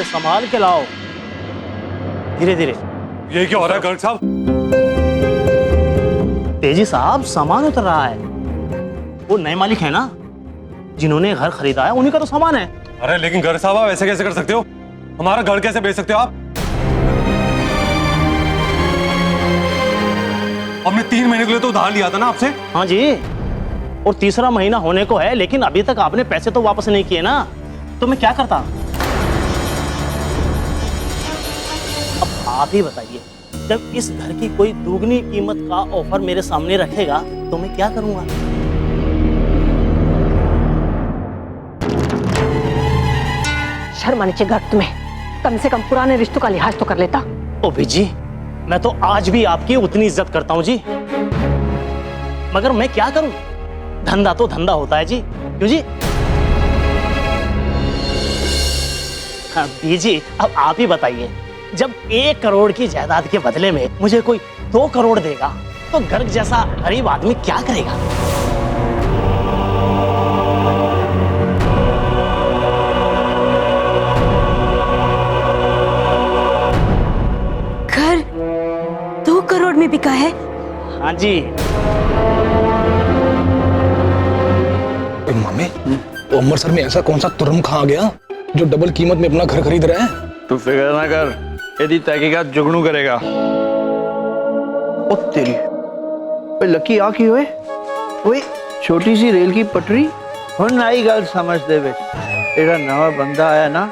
से संभाल के लाओ, धीरे धीरे। ये क्या हो रहा है गर्ग साहब? तेजी साहब, सामान उतर रहा है। वो नए मालिक है ना, जिन्होंने घर खरीदा है, उन्हीं का तो सामान है। अरे लेकिन गर्ग साहब, आप ऐसे कैसे कर सकते हो? हमारा घर कैसे बेच सकते हो आप? हमने 3 महीने के लिए तो उधार लिया था ना आपसे। हाँ जी, और तीसरा महीना होने को है, लेकिन अभी तक आपने पैसे तो वापस नहीं किए ना, तो मैं क्या करता? अब आप ही बताइए, जब इस घर की कोई दुगनी कीमत का ऑफर मेरे सामने रखेगा तो मैं क्या करूंगा? शर्म आनी चाहिए घर तुम्हें, कम से कम पुराने रिश्तों का लिहाज तो कर लेता। ओ जी, मैं तो आज भी आपकी उतनी इज्जत करता हूं जी, मगर मैं क्या करूं? धंधा तो धंधा होता है जी, क्यों जी? हाँ जी, अब आप ही बताइए, जब 1 करोड़ की जायदाद के बदले में मुझे कोई 2 करोड़ देगा, तो गर्ग जैसा गरीब आदमी क्या करेगा? घर 2 करोड़ में बिका है? हाँ जी। मामे, वो अमृतसर में ऐसा कौन सा तुर्म खा गया जो डबल कीमत में अपना घर खरीद रहा है? तू फिक्र ना कर, यदि तहकीकात जुगनू करेगा। ओ तेरी, ओए लकी आ की होए, ओए छोटी सी रेल की पटरी हुण आई गल समझ दे विच। जेड़ा नवा बंदा आया ना,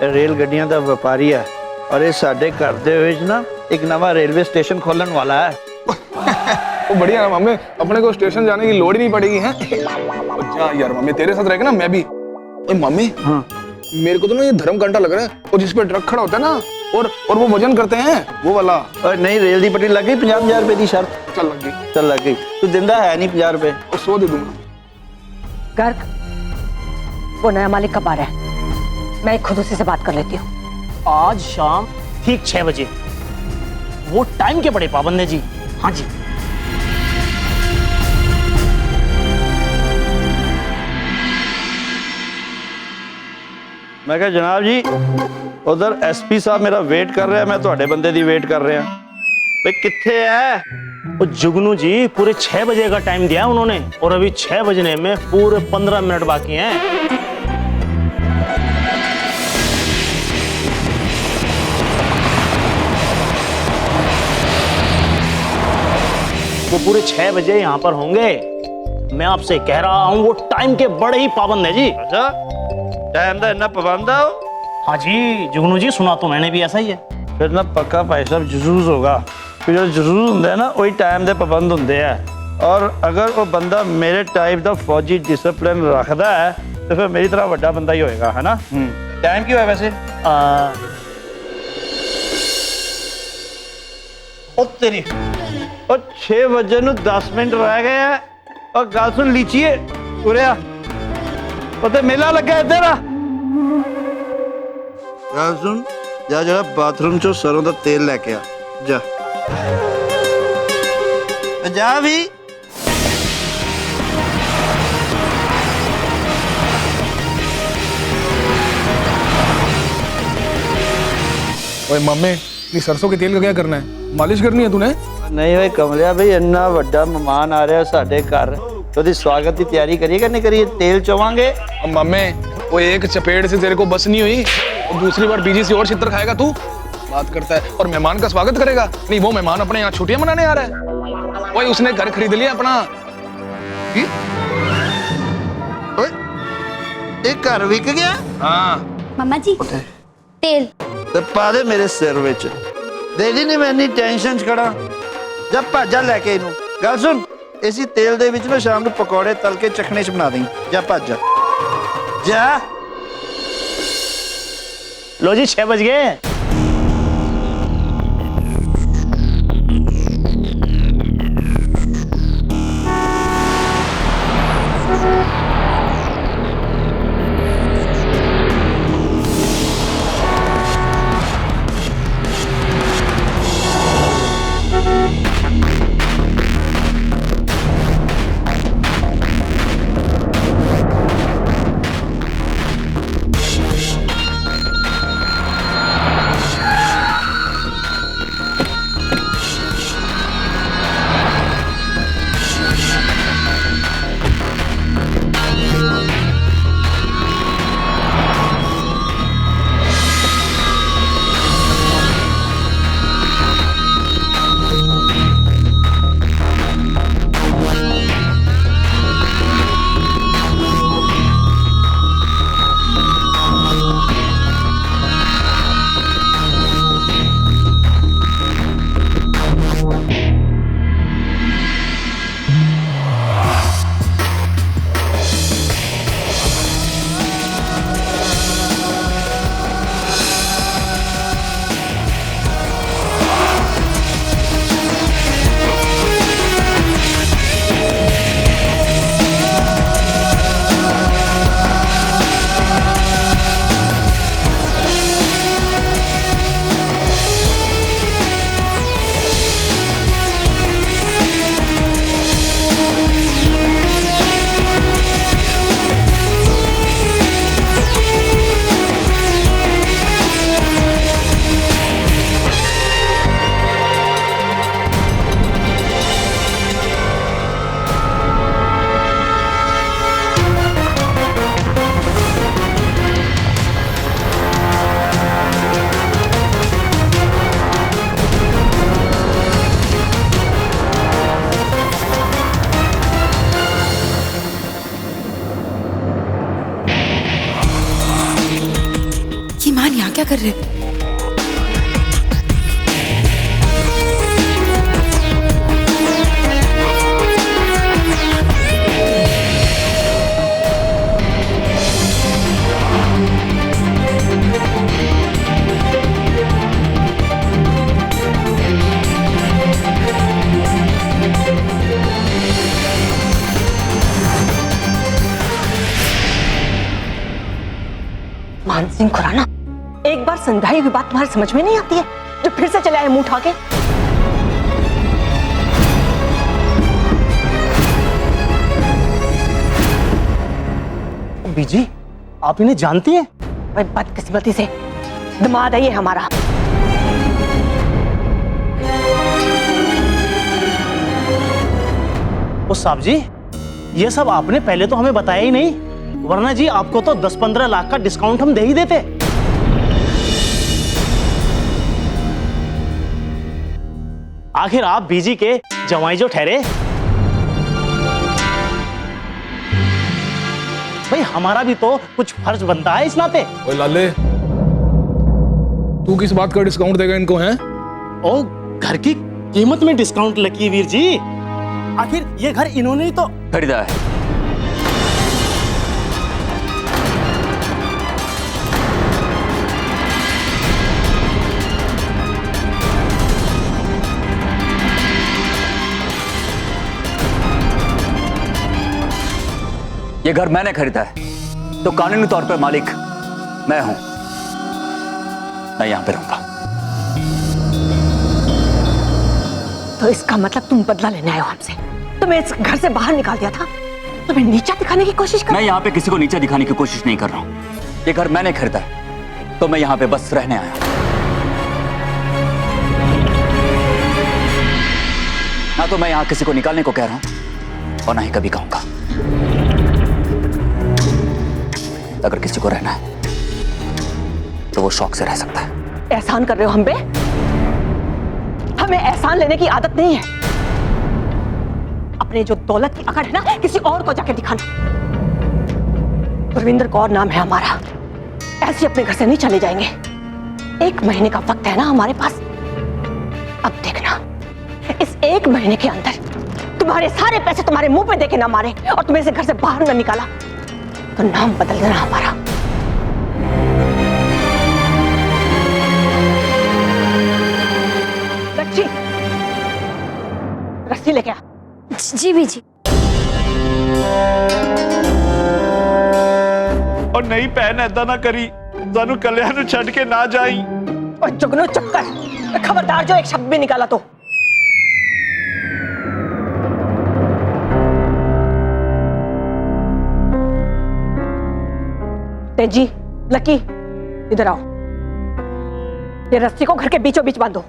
रेल गड्डियां दा व्यापारी है, और ये साडे घर दे विच ना एक नवा रेलवे स्टेशन खोलन वाला है। वो बढ़िया ना मामे, अपने को स्टेशन जाने की लोड़ ही नहीं पड़ेगी है। जा यार मामे, तेरे साथ रहेगा ना मैं भी। ओए मामे, हाँ मेरे को तो ना ये धर्म कांटा लग रहा है, वो जिस पे ट्रक खड़ा होता है ना, और वो वजन करते हैं वो वाला। और नहीं, रेल दी पटरी लग गई, 50,000 रुपए की शर्त। चल लग गई। चल लग गई। तू जिंदा है नहीं 50 रुपए? और 100 दे दूंगा। गर्ग, वो नया मालिक कब आ रहा है? मैं खुद उसी से बात कर लेती हूँ। आज शाम ठीक 6 बजे। वो टाइम के बड़े पाबंद है जी। हाँ जी। मैं कहा जनाब जी, उधर एसपी साहब मेरा वेट कर रहे हैं, मैं ਤੁਹਾਡੇ बंदे दी वेट कर रहे हैं। भाई किथे है? वो जुगनू जी पूरे 6 बजे का टाइम दिया उन्होंने, और अभी 6 बजने में पूरे 15 मिनट बाकी हैं। वो पूरे 6 बजे यहाँ पर होंगे। मैं आपसे कह रहा हूँ, वो टाइम के बड़े ही पाबंद है जी। अच्छा, टाइम का इतना पाबंद है? हाँ जी जुगनू जी, सुना तो मैंने भी ऐसा ही है। फिर ना पक्का भाई साहब जरूर होगा। फिर जो जरूर होंगे ना, वही टाइम के पाबंद होंगे हैं। और अगर वो बंदा मेरे टाइप का फौजी डिसिप्लिन रखता है, तो फिर मेरी तरह बड़ा बंदा ही होएगा, है ना? टाइम क्यों है वैसे? ओ तेरी, और 6 बजे नु 10 मिनट रह गए हैं, और गल सुन लीचिए उरिया, उते मेला लगा इधर आ। गल सुन, जा जरा बाथरूम चो सरों का तेल लेके आ, जा जा भी। ओए मामे, ये सरसों के तेल का क्या करना है? मालिश करनी है तूने? नहीं भाई कमलिया भाई, इन्ना बड़ा मेहमान आ रहा है साडे घर, तो दी स्वागत की तैयारी करिए कि नहीं करिए? तेल चवांगे। अब मामे, वो एक चपेट से तेरे को बस नहीं हुई, और दूसरी बार बीजी से और छितर खाएगा तू? बात करता है, और मेहमान का स्वागत करेगा? नहीं, वो मेहमान अपने यहाँ छुट्टियां मनाने आ रहा है। वही उसने घर खरीद लिया अपना। एक घर विक गया? हाँ मम्मा जी, तेल तो पा दे मेरे सिर विच। देखी नहीं मैं इन्नी टेंशन च खड़ा। जब भाजा लैके इनू। गल सुन, इसी तेल दे विच ना शाम को पकौड़े तल के चखने च बना दी। जा भाजा जा। लो जी 6 बज गए। यहाँ क्या कर रहे हैं? मान सिंह खुराना, एक बार समझाई हुई बात तुम्हारी समझ में नहीं आती है जो फिर से चले आए मुंह उठा के? बीजी, आप इन्हें जानती हैं? भाई बदकिस्मती से दिमाग है ये हमारा। ओ साहब जी, ये सब आपने पहले तो हमें बताया ही नहीं, वरना जी आपको तो 10-15 लाख का डिस्काउंट हम दे ही देते। आखिर आप बीजी के जवाई जो ठहरे, भाई हमारा भी तो कुछ फर्ज बनता है इस नाते। ओए लाले, तू किस बात का डिस्काउंट देगा इनको हैं? ओ घर की कीमत में डिस्काउंट लकी वीर जी, आखिर ये घर इन्होंने ही तो खरीदा है। ये घर मैंने खरीदा है, तो कानूनी तौर पर मालिक मैं हूं। मैं यहां पे रहूंगा। तो इसका मतलब तुम बदला लेने आए हो हमसे? तुम्हें इस घर से बाहर निकाल दिया था, तुम्हें नीचा दिखाने की कोशिश कर? मैं यहाँ पे किसी को नीचा दिखाने की कोशिश नहीं कर रहा हूँ। ये घर मैंने खरीदा है, तो मैं यहाँ पे बस रहने आया हूँ। ना तो मैं यहाँ किसी को निकालने को कह रहा हूँ और ना ही कभी कहूंगा। अगर किसी को रहना है तो वो शौक से रह सकता है। एहसान कर रहे हो हम पे? हमें एहसान लेने की आदत नहीं है। अपने जो दौलत की अकड़ है ना, किसी और को जाके दिखाना। गुरविंदर कौर नाम है हमारा, ऐसे अपने घर से नहीं चले जाएंगे। 1 महीने का वक्त है ना हमारे पास। अब देखना, इस 1 महीने के अंदर तुम्हारे सारे पैसे तुम्हारे मुंह पे देके ना मारे और तुम्हें इस घर से बाहर ना निकाला तो नाम बदल देना हमारा। लच्छी, रस्सी लेके आ। जी बीजी। और नहीं पहन ऐदा ना करी, जानू कल्याण छड़ के ना जाई। और जुगनू चुप कर, खबरदार जो एक शब्द भी निकाला तो। तेजी, लकी, इधर आओ। ये रस्सी को घर के बीचों बीच बांधो।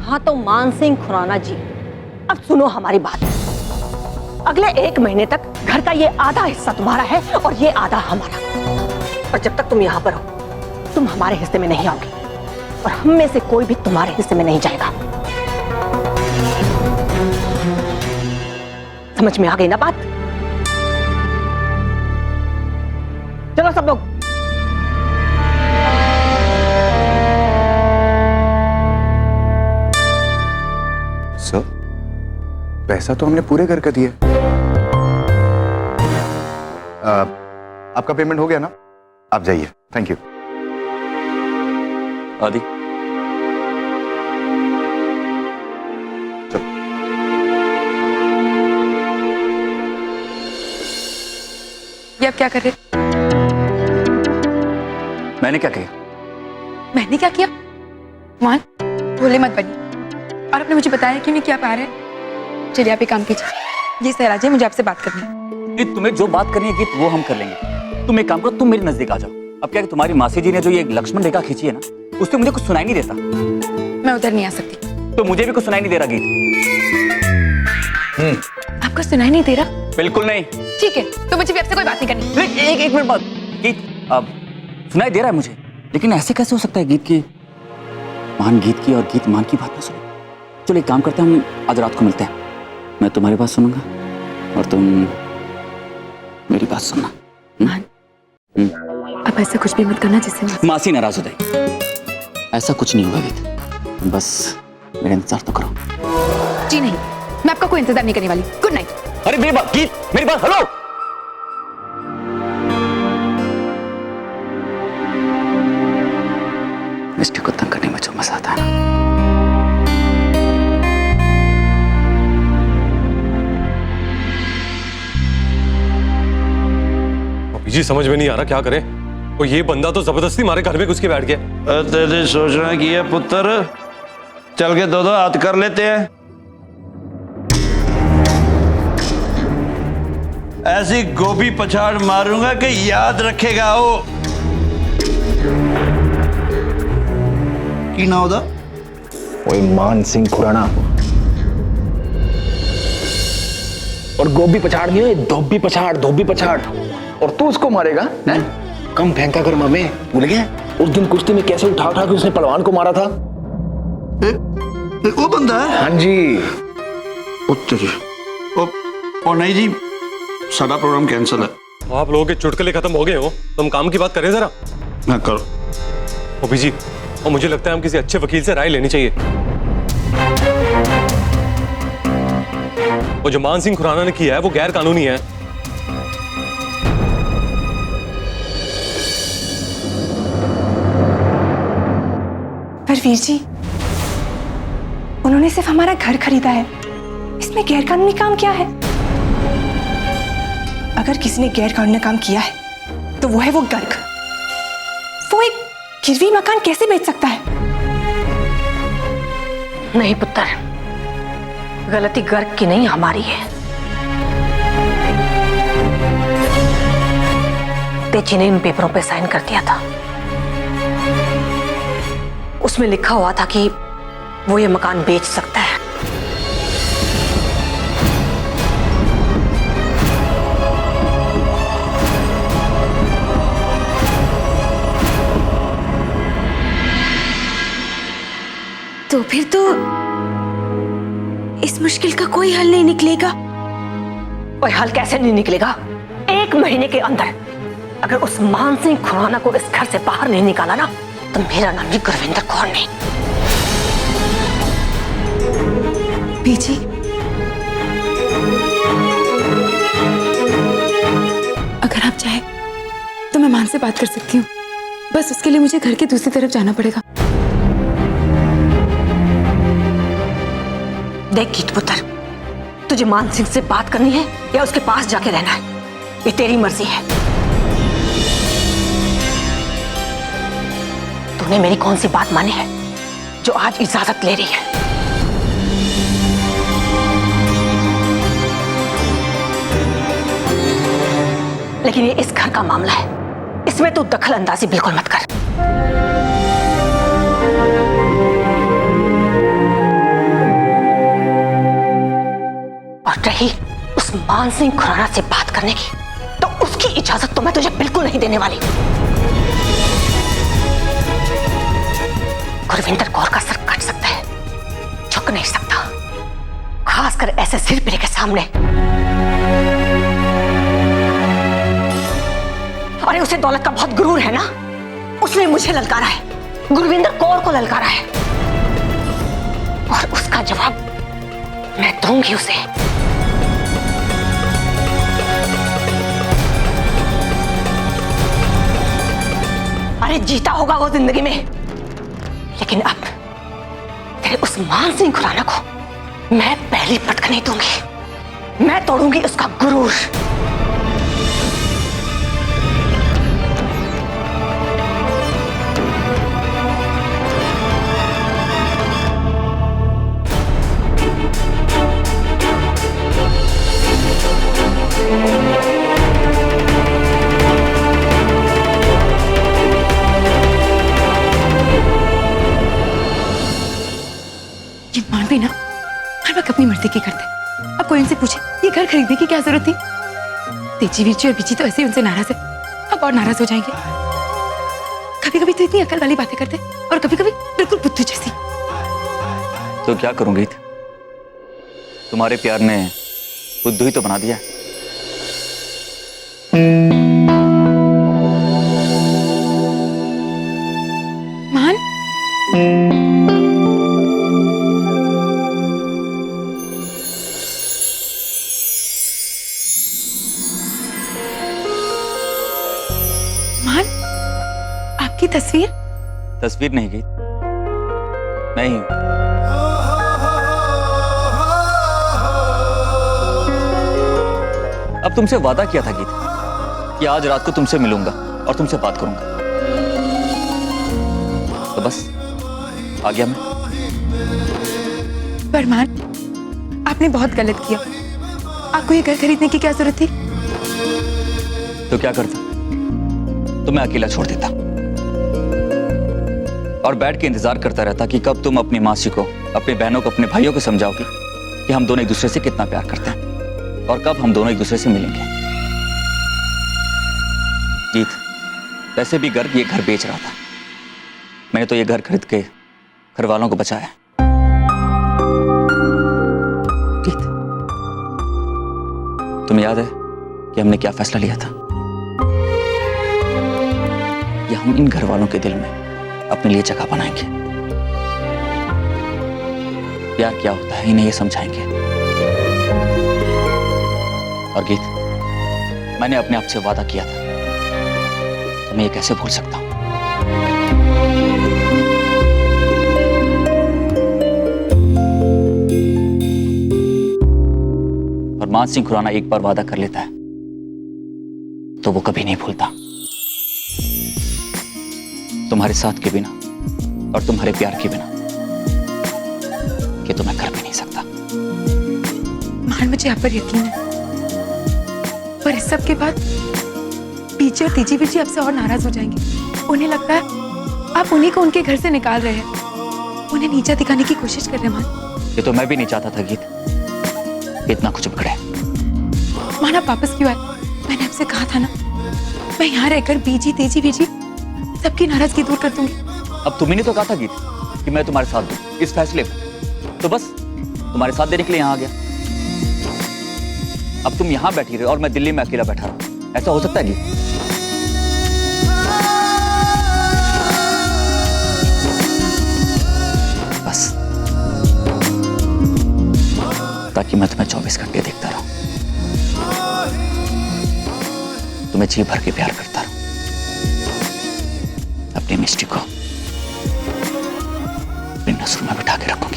हाँ तो मान सिंह खुराना जी, अब सुनो हमारी बात। अगले 1 महीने तक घर का ये आधा हिस्सा तुम्हारा है और ये आधा हमारा। और जब तक तुम यहाँ पर हो, तुम हमारे हिस्से में नहीं आओगे और हम में से कोई भी तुम्हारे हिस्से में नहीं जाएगा। समझ में आ गई ना बात? चलो सब लोग। सर, पैसा तो हमने पूरे घर का दिया। आपका पेमेंट हो गया ना? आप जाइए। Thank you. आदि, चलो। ये आप क्या कर रहे? मैंने क्या किया? मैंने क्या किया? मान, भोले मत बनिए। और आपने मुझे बताया क्यों नहीं कि आप आ रहे हैं? चलिए आप एक काम कीजिए, ये सहराज है, मुझे आपसे बात करनी है। तुम्हें जो बात करनी है गीत, वो हम कर लेंगे। तुम एक काम करो, तुम मेरे नजदीक आ जाओ। अब क्या है, तुम्हारी मासी जी ने जो ये लक्ष्मण रेखा खींची है ना, उससे मुझे कुछ सुनाई नहीं देता। मैं उधर नहीं आ सकती। तो मुझे भी कुछ सुनाई नहीं दे रहा गीत। आप आपको सुनाई नहीं दे रहा? बिल्कुल नहीं। ठीक है, तो मुझे भी आपसे कोई बात नहीं करनी। एक मिनट बाद गीत अब सुनाई दे रहा है मुझे, लेकिन ऐसे कैसे हो सकता है गीत की मान गीत की और गीत मान की बात ना सुने। चलो एक काम करते हैं, हम आज रात को मिलते हैं। मैं तुम्हारी बात सुनूंगा और तुम मेरी बात सुनना। मान, अब ऐसा कुछ भी मत करना जिससे मासी नाराज हो जाए। ऐसा कुछ नहीं होगा गीत, बस मेरा इंतजार तो करो। जी नहीं, मैं आपका कोई इंतजार नहीं करने वाली। Good night. अरे मेरी बात गीत, मेरी बात, हेलो। मिस्टी को तंग करने में जो मजा आता है ना। जी समझ में नहीं आ रहा क्या करे। वो ये बंदा तो जबरदस्ती हमारे घर में घुस के बैठ गया। तेरे सोचना की है पुत्र, चल के दो हाथ कर लेते हैं। ऐसी गोभी पछाड़ मारूंगा कि याद रखेगा वो। की ना होदा वही मान सिंह खुराना। और गोभी पछाड़ नहीं हो, धोबी पछाड़, धोबी पछाड़। और तू उसको मारेगा? कम फेंका कर ममे, भूल गया उस दिन कुश्ती में कैसे उठा उठा के उसने पहलवान को मारा था। वो बंदा है? हाँ जी। ओ नहीं जी, सारा प्रोग्राम कैंसिल है। आप लोगों के चुटकुले खत्म हो गए हो, तो हम काम की बात करें जरा। हाँ करो। ओपी जी, और मुझे लगता है हम किसी अच्छे वकील से राय लेनी चाहिए। वो जो मान सिंह खुराना ने किया है वो गैर कानूनी है। पर वीर जी, उन्होंने सिर्फ हमारा घर खरीदा है, इसमें गैरकानूनी काम क्या है? अगर किसी ने गैरकानूनी काम किया है तो वो है वो गर्ग। वो एक गिरवी मकान कैसे बेच सकता है? नहीं पुत्र, गलती गर्ग की नहीं हमारी है। तेजी ने इन पेपरों पे साइन कर दिया था। उसमें लिखा हुआ था कि वो ये मकान बेच सकता है। तो फिर तो इस मुश्किल का कोई हल नहीं निकलेगा। और हल कैसे नहीं निकलेगा? 1 महीने के अंदर अगर उस मान सिंह खुराना को इस घर से बाहर नहीं निकाला ना, तो मेरा नाम भी गुरविंदर कौर नहीं। पीछे अगर आप चाहे तो मैं मान से बात कर सकती हूँ, बस उसके लिए मुझे घर की दूसरी तरफ जाना पड़ेगा। देख गीत पुत्र, तुझे मान सिंह से बात करनी है या उसके पास जाके रहना है, ये तेरी मर्जी है। तूने मेरी कौन सी बात मानी है जो आज इजाजत ले रही है? लेकिन ये इस घर का मामला है, इसमें तू दखल अंदाजी बिल्कुल मत कर। और रही उस मान सिंह खुराना से बात करने की, तो उसकी इजाजत तो मैं तुझे बिल्कुल नहीं देने वाली। गुरविंदर कौर का सर कट सकता है, झुक नहीं सकता, खासकर ऐसे सिर पीड़े के सामने। अरे उसे दौलत का बहुत गुरूर है ना, उसने मुझे ललकारा है, गुरविंदर कौर को ललकारा है, और उसका जवाब मैं दूंगी उसे। अरे जीता होगा वो जिंदगी में, लेकिन अब तेरे उस मान सिंह खुराना को मैं पहली पटक नहीं दूंगी, मैं तोड़ूंगी उसका गुरूर। ये मान भी ना हर वक्त अपनी मर्जी की करते, अब कोई उनसे पूछे ये घर खरीदने की क्या जरूरत थी। तेजी वीरजी और बीजी तो ऐसे ही उनसे नाराज है, अब और नाराज हो जाएंगे। कभी कभी तो इतनी अकल वाली बातें करते और कभी कभी बिल्कुल बुद्धू जैसी। तो क्या करूंगी? तुम्हारे प्यार ने बुद्धू ही तो बना दिया। मान मान आपकी तस्वीर? तस्वीर नहीं गई, मैं ही हूं। अब तुमसे वादा किया था गीत कि आज रात को तुमसे मिलूंगा और तुमसे बात करूंगा, तो बस आ गया मैं। पर मान, आपने बहुत गलत किया। आपको ये घर खरीदने की क्या जरूरत थी? तो क्या करता? तो मैं अकेला छोड़ देता और बैठ के इंतजार करता रहता कि कब तुम अपनी मासी को, अपनी बहनों को, अपने भाइयों को समझाओगी कि हम दोनों एक दूसरे से कितना प्यार करते हैं और कब हम दोनों एक दूसरे से मिलेंगे। गीत, वैसे भी गर्ग ये घर बेच रहा था, मैंने तो ये घर खरीद के घर वालों को बचाया। गीत, तुम्हें याद है कि हमने क्या फैसला लिया था? कि हम इन घर वालों के दिल में अपने लिए जगह बनाएंगे, प्यार क्या होता है इन्हें ये समझाएंगे। और गीत, मैंने अपने आप से वादा किया था, तो मैं ये कैसे भूल सकता हूं? और मान सिंह खुराना एक बार वादा कर लेता है तो वो कभी नहीं भूलता। तुम्हारे साथ के बिना और तुम्हारे प्यार के बिना कि तो मैं कर भी नहीं सकता। मान, मुझे आप पर यकीन है, पर इस सब के बाद पीछे और तीजी बीजी आपसे और नाराज हो जाएंगे। उन्हें लगता है आप उन्हीं को उनके घर से निकाल रहे हैं, उन्हें नीचा दिखाने की कोशिश कर रहे हैं। मान, ये तो मैं भी नहीं चाहता था गीत, इतना कुछ बिगड़े। मान, आप वापस क्यों आए? मैंने आपसे कहा था ना, मैं यहाँ रहकर बीजी तेजी बीजी सबकी नाराजगी दूर कर दूंगी। अब तुम्ही ने तो कहा था गीत कि मैं तुम्हारे साथ दूं इस फैसले में, तो बस तुम्हारे साथ देने के लिए यहाँ आ गया। अब तुम यहाँ बैठी रहे और मैं दिल्ली में अकेला बैठा रहा, ऐसा हो सकता है गीत? बस ताकि मैं तुम्हें 24 घंटे देखता रहूं, तुम्हें जी भर के प्यार करता रहूं, अपनी मिस्टी को अपनी नजरों में बिठा के रखूंगा।